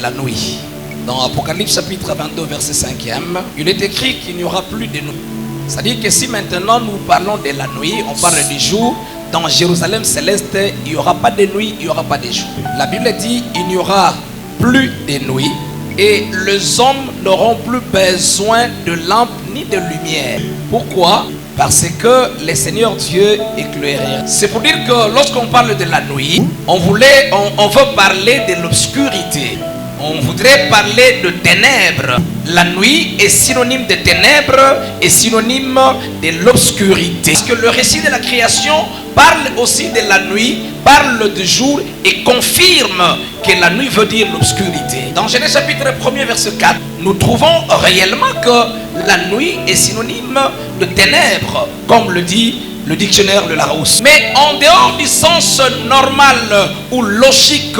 la nuit. Dans Apocalypse chapitre 22 verset 5e, il est écrit qu'il n'y aura plus de nuit. C'est-à-dire que si maintenant nous parlons de la nuit, on parle du jour, dans Jérusalem céleste, il n'y aura pas de nuit, il n'y aura pas de jour. La Bible dit il n'y aura plus de nuit et les hommes n'auront plus besoin de lampes ni de lumière. Pourquoi? Parce que le Seigneur Dieu éclairera. C'est pour dire que lorsqu'on parle de la nuit, on veut parler de l'obscurité. On voudrait parler de ténèbres. La nuit est synonyme de ténèbres et synonyme de l'obscurité. Parce que le récit de la création parle aussi de la nuit, parle du jour et confirme que la nuit veut dire l'obscurité. Dans Genèse chapitre 1er verset 4, nous trouvons réellement que la nuit est synonyme de ténèbres, comme le dit le dictionnaire de Larousse. Mais en dehors du sens normal ou logique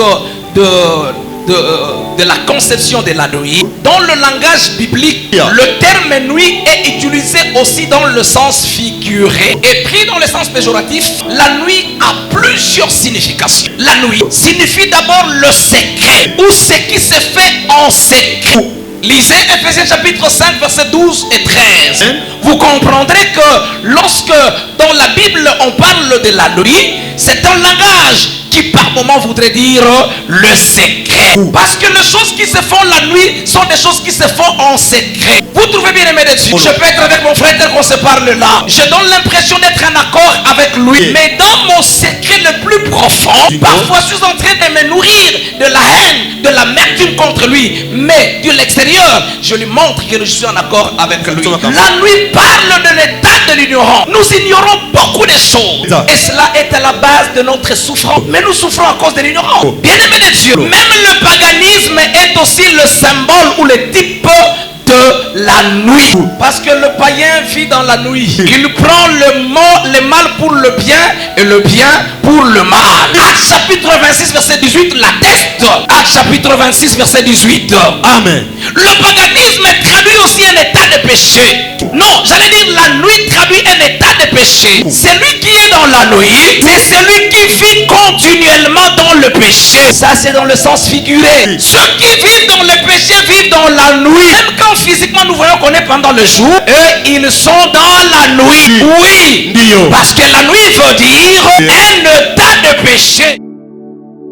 de la conception de la nuit, dans le langage biblique, le terme nuit est utilisé aussi dans le sens figuré et pris dans le sens péjoratif. La nuit a plusieurs significations. La nuit signifie d'abord le secret ou ce qui se fait en secret. Lisez Ephésiens chapitre 5 versets 12 et 13. Vous comprendrez que lorsque dans la Bible on parle de la nuit, c'est un langage qui par moment voudrait dire le secret. Parce que les choses qui se font la nuit sont des choses qui se font en secret. Vous trouvez bien aimé de Dieu? Je peux être avec mon frère tel qu'on se parle là. Je donne l'impression d'être en accord avec lui. Mais dans mon secret le plus profond, parfois je suis en train de me nourrir de la haine, de l'amertume contre lui. Mais de l'extérieur, je lui montre que je suis en accord avec lui. La nuit parle de l'état de l'ignorant. Nous ignorons beaucoup de choses. Et cela est à la base de notre souffrance. Mais nous souffrons à cause de l'ignorance. Bien aimé de Dieu, même le paganisme est aussi le symbole ou le type de la nuit. Parce que le païen vit dans la nuit. Il prend le mal pour le bien et le bien pour le mal. Acte chapitre 26 verset 18 l'atteste. Acte chapitre 26 verset 18. Amen. Le paganisme traduit aussi un état de péché. Non, j'allais dire la nuit traduit un état de péché. Celui qui est dans la nuit, c'est celui qui vit continuellement dans le péché. Ça c'est dans le sens figuré. Ceux qui vivent dans le péché vivent dans la nuit. Même quand physiquement nous voyons qu'on est pendant le jour, eux ils sont dans la nuit. Oui, parce que la nuit veut dire un état de péché.